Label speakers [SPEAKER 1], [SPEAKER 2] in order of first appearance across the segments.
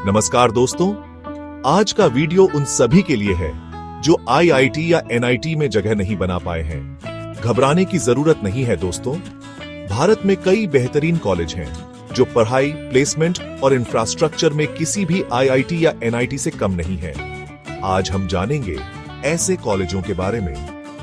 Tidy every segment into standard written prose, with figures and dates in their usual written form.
[SPEAKER 1] नमस्कार दोस्तों, आज का वीडियो उन सभी के लिए है जो आईआईटी या एनआईटी में जगह नहीं बना पाए हैं। घबराने की जरूरत नहीं है दोस्तों। भारत में कई बेहतरीन कॉलेज हैं जो पढ़ाई, प्लेसमेंट और इंफ्रास्ट्रक्चर में किसी भी आईआईटी या एनआईटी से कम नहीं है। आज हम जानेंगे ऐसे कॉलेजों के बारे में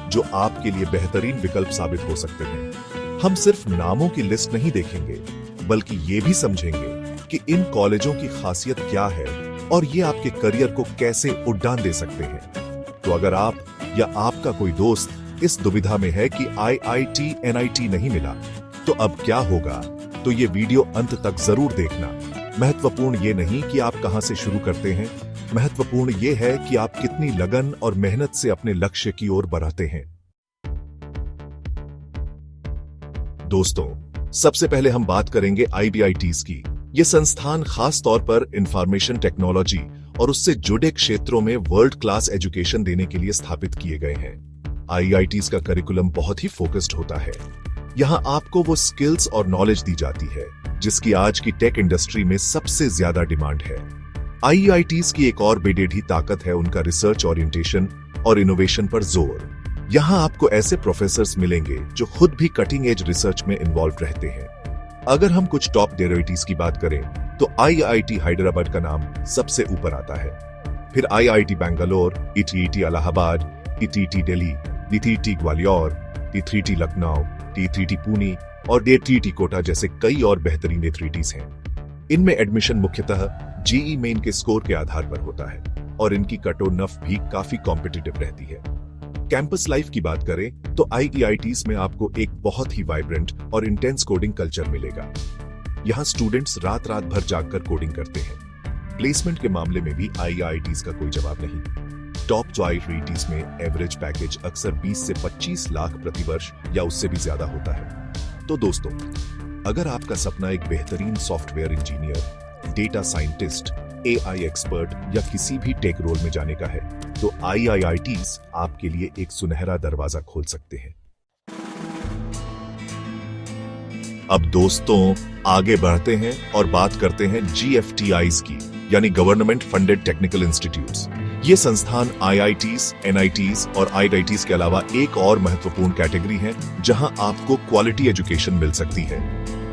[SPEAKER 1] जो आपके लिए बेहतरीन विकल्प साबित हो सकते हैं। हम सिर्फ नामों की लिस्ट नहीं देखेंगे, बल्कि ये भी समझेंगे कि इन कॉलेजों की खासियत क्या है और ये आपके करियर को कैसे उड़ान दे सकते हैं। तो अगर आप या आपका कोई दोस्त इस दुविधा में है कि आईआईटी एनआईटी नहीं मिला तो अब क्या होगा, तो ये वीडियो अंत तक जरूर देखना। महत्वपूर्ण ये नहीं कि आप कहां से शुरू करते हैं, महत्वपूर्ण ये है कि आप कितनी लगन और मेहनत से अपने लक्ष्य की ओर बढ़ाते हैं। दोस्तों, सबसे पहले हम बात करेंगे आईबीआईटीज की। ये संस्थान खास तौर पर इंफॉर्मेशन टेक्नोलॉजी और उससे जुड़े क्षेत्रों में वर्ल्ड क्लास एजुकेशन देने के लिए स्थापित किए गए हैं। आईआईटीज का करिकुलम बहुत ही फोकस्ड होता है। यहाँ आपको वो स्किल्स और नॉलेज दी जाती है जिसकी आज की टेक इंडस्ट्री में सबसे ज्यादा डिमांड है। आईआईटीज की एक और बेडेढ़ी ताकत है उनका रिसर्च ओरिएंटेशन और इनोवेशन पर जोर। यहाँ आपको ऐसे प्रोफेसर्स मिलेंगे जो खुद भी कटिंग एज रिसर्च में इन्वॉल्व रहते हैं। अगर हम कुछ टॉप डेरिवेटिव्स की बात करें तो आईआईटी हैदराबाद का नाम सबसे ऊपर आता है। फिर आईआईटी बैंगलोर, ईटीईटी इलाहाबाद, ईटीईटी दिल्ली, डीटीईटी ग्वालियर, टी3टी लखनऊ, टी3टी पुणे और डीटीईटी कोटा जैसे कई और बेहतरीन ईटीईटीज हैं। इनमें एडमिशन मुख्यतः जेईई मेन के स्कोर के आधार पर होता है और इनकी कट ऑफ नफ भी काफी कॉम्पिटिटिव रहती है। कैंपस लाइफ की बात करें तो आईआईटीज में आपको एक बहुत ही वाइब्रेंट और इंटेंस कोडिंग कल्चर मिलेगा। यहाँ स्टूडेंट्स रात रात भर जागकर कोडिंग करते हैं। प्लेसमेंट के मामले में भी आईआईटीज का कोई जवाब नहीं। टॉप आईआईटीज में एवरेज पैकेज अक्सर 20 से 25 लाख प्रति वर्ष या उससे भी ज्यादा होता है। तो दोस्तों, अगर आपका सपना एक बेहतरीन software engineer, data scientist, AI expert या किसी भी टेक रोल में जाने का है, तो आईआईटीज आपके लिए एक सुनहरा दरवाजा खोल सकते हैं। अब दोस्तों, आगे बढ़ते हैं और बात करते हैं जीएफटीआईज की, यानी गवर्नमेंट फंडेड टेक्निकल इंस्टीट्यूट्स। ये संस्थान आईआईटीज, एनआईटीज और आईआईटीज के अलावा एक और महत्वपूर्ण कैटेगरी है जहां आपको क्वालिटी एजुकेशन मिल सकती है।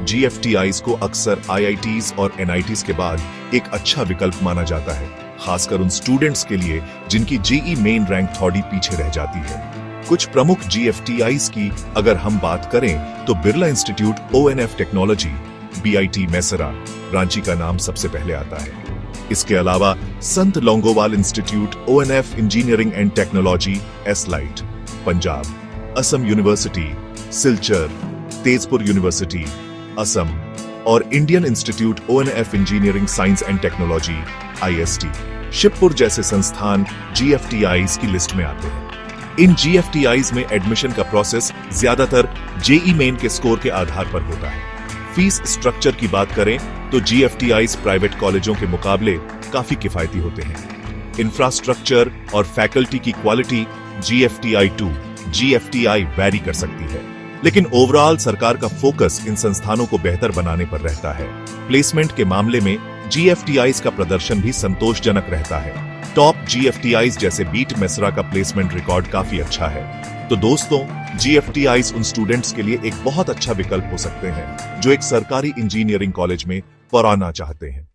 [SPEAKER 1] जीएफटीआईज को अक्सर आईआईटीज और एनआईटीज के बाद एक अच्छा विकल्प माना जाता है, खासकर उन स्टूडेंट्स के लिए जिनकी जेईई मेन रैंक थोड़ी पीछे रह जाती है। कुछ प्रमुख जीएफटीआईज की अगर हम बात करें तो Birla institute of technology, BIT Mesra, Ranchi का नाम सबसे पहले आता है। इसके अलावा Sant Longowal institute of engineering and technology, SLIET, Punjab, Assam university, Silchar, Tezpur university, Assam और Indian institute of engineering science and technology, IST, Shibpur जैसे संस्थान जीएफटीआईज की लिस्ट में आते हैं। इन जीएफटीआईज में एडमिशन का प्रोसेस ज्यादातर जेईई मेन के स्कोर के आधार पर होता है। फीस स्ट्रक्चर की बात करें तो जीएफटीआईज प्राइवेट कॉलेजों के मुकाबले काफी किफायती होते हैं। इंफ्रास्ट्रक्चर और फैकल्टी की quality GFTI to GFTI vary कर सकती है, लेकिन ओवरऑल सरकार का फोकस इन संस्थानों को बेहतर बनाने पर रहता है। प्लेसमेंट के मामले में जीएफटीआईज का प्रदर्शन भी संतोषजनक रहता है। टॉप जीएफटीआईज जैसे बीट मेसरा का प्लेसमेंट रिकॉर्ड काफी अच्छा है। तो दोस्तों, जीएफटीआईज उन स्टूडेंट्स के लिए एक बहुत अच्छा विकल्प हो सकते हैं जो एक सरकारी इंजीनियरिंग कॉलेज में पढ़ना चाहते हैं।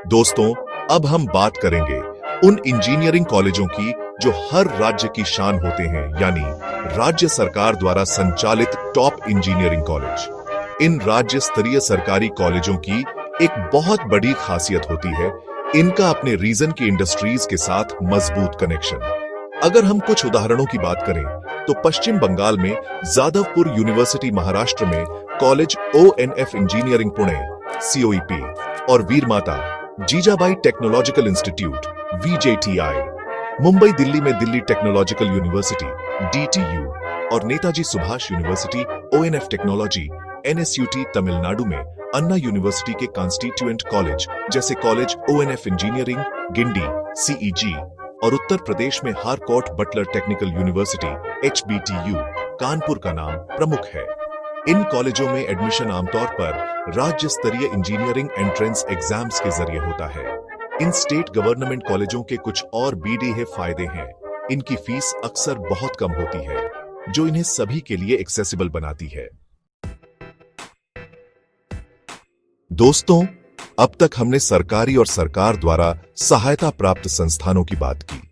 [SPEAKER 1] दोस्तों, अब हम बात करेंगे उन इंजीनियरिंग कॉलेजों की जो हर राज्य की शान होते हैं, यानी राज्य सरकार द्वारा संचालित टॉप इंजीनियरिंग कॉलेज। इन राज्य स्तरीय सरकारी कॉलेजों की एक बहुत बड़ी खासियत होती है इनका अपने रीजन की इंडस्ट्रीज के साथ मजबूत कनेक्शन। अगर हम कुछ उदाहरणों की बात करें तो पश्चिम बंगाल में जादवपुर यूनिवर्सिटी, महाराष्ट्र में college of engineering Pune, COEP और Veer Mata Jijabai technological institute, VJTI, Mumbai Delhi में दिल्ली टेक्नोलॉजिकल यूनिवर्सिटी, डीटीयू और Netaji Subhas university of technology, NSUT, Tamil Nadu में अन्ना यूनिवर्सिटी के कॉन्स्टिट्यूएंट कॉलेज जैसे college of engineering, Guindy, CEG और उत्तर प्रदेश में Harcourt Butler technical university, HBTU, Kanpur का नाम प्रमुख है। इन कॉलेजों में एडमिशन आमतौर पर राज्य स्तरीय इंजीनियरिंग एंट्रेंस एग्जाम्स के जरिए होता है। इन स्टेट गवर्नमेंट कॉलेजों के कुछ और बीडीए फायदे हैं। इनकी फीस अक्सर बहुत कम होती है, जो इन्हें सभी के लिए एक्सेसिबल बनाती है। दोस्तों, अब तक हमने सरकारी और सरकार द्वारा सहायता प्राप्त संस्थानों की बात की,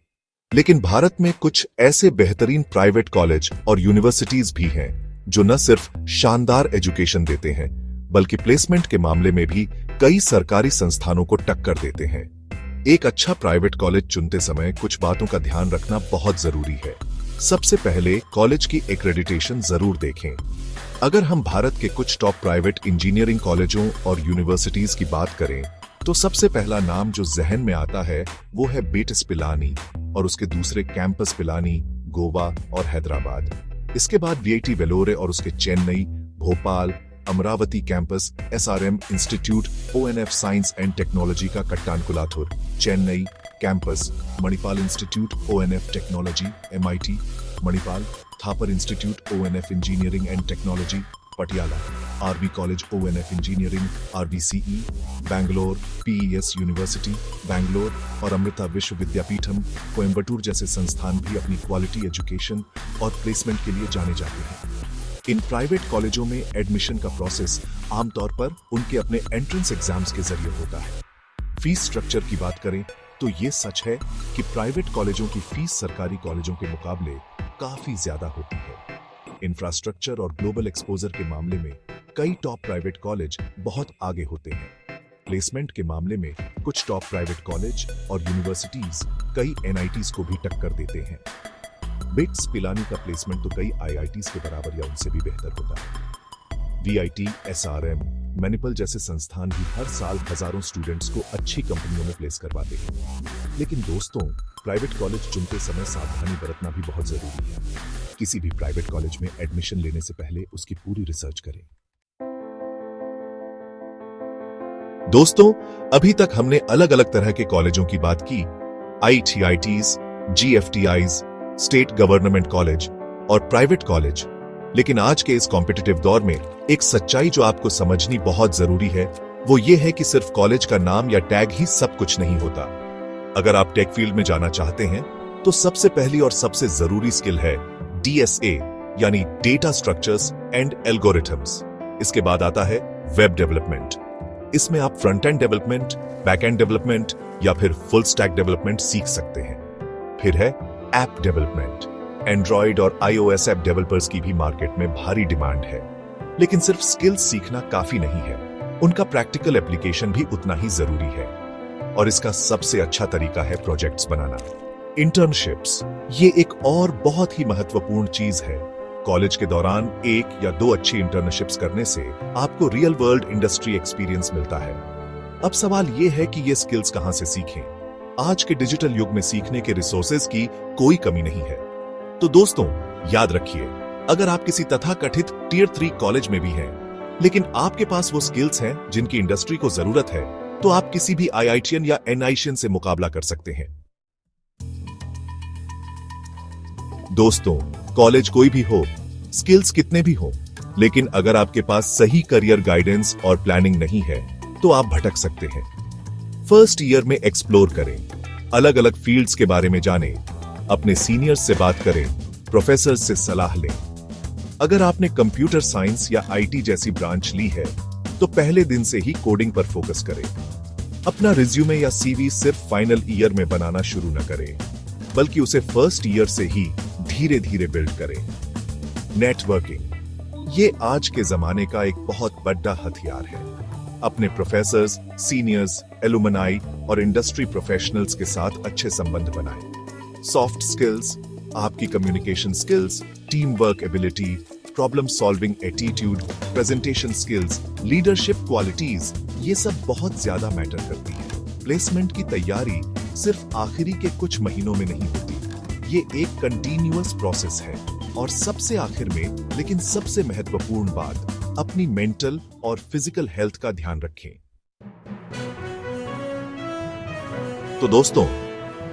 [SPEAKER 1] लेकिन भारत में कुछ ऐसे बेहतरीन प्राइवेट कॉलेज और यूनिवर्सिटीज भी हैं जो न सिर्फ शानदार एजुकेशन देते हैं, बल्कि प्लेसमेंट के मामले में भी कई सरकारी संस्थानों को टक्कर देते हैं। एक अच्छा प्राइवेट कॉलेज चुनते समय कुछ बातों का ध्यान रखना बहुत जरूरी है। सबसे पहले कॉलेज की एक्रेडिटेशन जरूर देखें। अगर हम भारत के कुछ टॉप प्राइवेट इंजीनियरिंग कॉलेजों और यूनिवर्सिटीज की बात करें, तो सबसे पहला नाम जो जहन में आता है वो है बेटिस पिलानी और उसके दूसरे कैंपस पिलानी, गोवा और हैदराबाद। इसके बाद वीआईटी वेलोरे और उसके Chennai, Bhopal, Amaravati campus, SRM institute, of science and technology का Kattankulathur, Chennai campus, Manipal institute, of technology, MIT, Manipal, Thapar institute, of engineering and technology, Patiala, RV college, of engineering, RVCE, Bangalore, PES university, Bangalore और अमृता विश्व विद्यापीठम, कोयम्बटूर जैसे संस्थान भी अपनी क्वालिटी एजुकेशन और प्लेसमेंट के लिए जाने जाते हैं। इन प्राइवेट कॉलेजों में एडमिशन का प्रोसेस आमतौर पर उनके अपने एंट्रेंस एग्जाम्स के जरिए होता है। फीस स्ट्रक्चर की बात करें तो ये सच है कि प्राइवेट कॉलेजों की फीस सरकारी कॉलेजों के मुकाबले काफी ज्यादा होती है। इंफ्रास्ट्रक्चर और ग्लोबल एक्सपोजर के मामले में कई टॉप प्राइवेट कॉलेज बहुत आगे होते हैं। प्लेसमेंट के मामले में कुछ टॉप प्राइवेट कॉलेज और यूनिवर्सिटीज कई एनआईटीज को भी टक्कर देते हैं। बिट्स पिलानी का प्लेसमेंट तो कई आईआईटीज के बराबर या उनसे भी बेहतर होता है। वीआईटी, एसआरएम, मणिपाल जैसे संस्थान भी हर साल हजारों स्टूडेंट्स को अच्छी कंपनियों में प्लेस करवाते हैं। लेकिन दोस्तों, प्राइवेट कॉलेज चुनते समय सावधानी बरतना भी बहुत जरूरी है। किसी भी प्राइवेट कॉलेज में एडमिशन लेने से पहले उसकी पूरी रिसर्च करें। दोस्तों, अभी तक हमने अलग अलग तरह के कॉलेजों की बात की, आईटीआईटीज, जीएफटीआईज, स्टेट गवर्नमेंट कॉलेज और प्राइवेट कॉलेज। लेकिन आज के इस कॉम्पिटिटिव दौर में एक सच्चाई जो आपको समझनी बहुत जरूरी है, वो ये है कि सिर्फ कॉलेज का नाम या टैग ही सब कुछ नहीं होता। अगर आप टेक फील्ड में जाना चाहते हैं, तो सबसे पहली और सबसे जरूरी स्किल है डीएसए, यानी डेटा स्ट्रक्चर्स एंड एल्गोरिथम्स। इसके बाद आता है वेब डेवलपमेंट। इसमें आप front end development, back and development या फिर फुल स्टैक डेवलपमेंट सीख सकते हैं। फिर है ऐप डेवलपमेंट। एंड्रॉइड और आईओएस ऐप डेवलपर्स की भी मार्केट में भारी डिमांड है। लेकिन सिर्फ स्किल्स सीखना काफी नहीं है, उनका प्रैक्टिकल एप्लीकेशन भी उतना ही जरूरी है। और इसका सबसे अच्छा तरीका है प्रोजेक्ट्स बनाना, इंटर्नशिप्स। ये एक और बहुत ही महत्वपूर्ण चीज है। कॉलेज के दौरान 1 या 2 अच्छी इंटर्नशिप्स करने से आपको रियल वर्ल्ड इंडस्ट्री एक्सपीरियंस मिलता है। अब सवाल ये है कि ये स्किल्स कहां से सीखें। आज के डिजिटल युग में सीखने के रिसोर्सेज की कोई कमी नहीं है। तो दोस्तों, याद रखिए, अगर आप किसी तथाकथित टियर 3 कॉलेज में भी हैं, लेकिन आपके पास वो स्किल्स हैं जिनकी इंडस्ट्री को जरूरत है, तो आप किसी भी आईआईटीएन या एनआईटीएन से मुकाबला कर सकते हैं। दोस्तों, कॉलेज कोई भी हो, स्किल्स कितने भी हो, लेकिन अगर आपके पास सही करियर गाइडेंस और प्लानिंग नहीं है, तो आप भटक सकते हैं। फर्स्ट ईयर में एक्सप्लोर करें, अलग अलग फील्ड्स के बारे में जानें, अपने सीनियर्स से बात करें, प्रोफेसर से सलाह लें। अगर आपने कंप्यूटर साइंस या आईटी जैसी ब्रांच ली है, तो पहले दिन से ही कोडिंग पर फोकस करें। अपना रिज्यूमे या सीवी सिर्फ फाइनल ईयर में बनाना शुरू न करें, बल्कि उसे फर्स्ट ईयर से ही धीरे धीरे बिल्ड करें। नेटवर्किंग, ये आज के जमाने का एक बहुत बड़ा हथियार है। अपने प्रोफेसर्स, सीनियर्स, एलुमनाई और इंडस्ट्री प्रोफेशनल्स के साथ अच्छे संबंध बनाएं। सॉफ्ट स्किल्स, आपकी communication skills, team work ability, problem solving attitude, presentation skills, leadership qualities, ये सब बहुत ज्यादा मैटर करती है। प्लेसमेंट की तैयारी सिर्फ आखिरी के कुछ महीनों में नहीं होती, ये एक कंटिन्यूअस प्रोसेस है। और सबसे आखिर में, लेकिन सबसे महत्वपूर्ण बात, अपनी मेंटल और फिजिकल हेल्थ का ध्यान रखें। तो दोस्तों,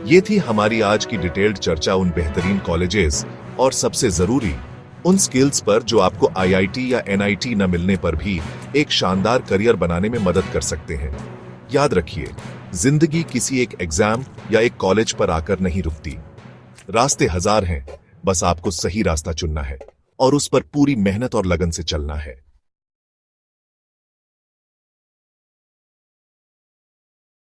[SPEAKER 1] ये थी हमारी आज की डिटेल्ड चर्चा उन बेहतरीन कॉलेजेस और सबसे जरूरी उन स्किल्स पर जो आपको आईआईटी या एनआईटी न मिलने पर भी एक शानदार करियर बनाने में मदद कर सकते हैं। याद रखिए, जिंदगी किसी एक एग्जाम या एक कॉलेज पर आकर नहीं रुकती। रास्ते हजार हैं, बस आपको सही रास्ता चुनना है और उस पर पूरी मेहनत और लगन से चलना है।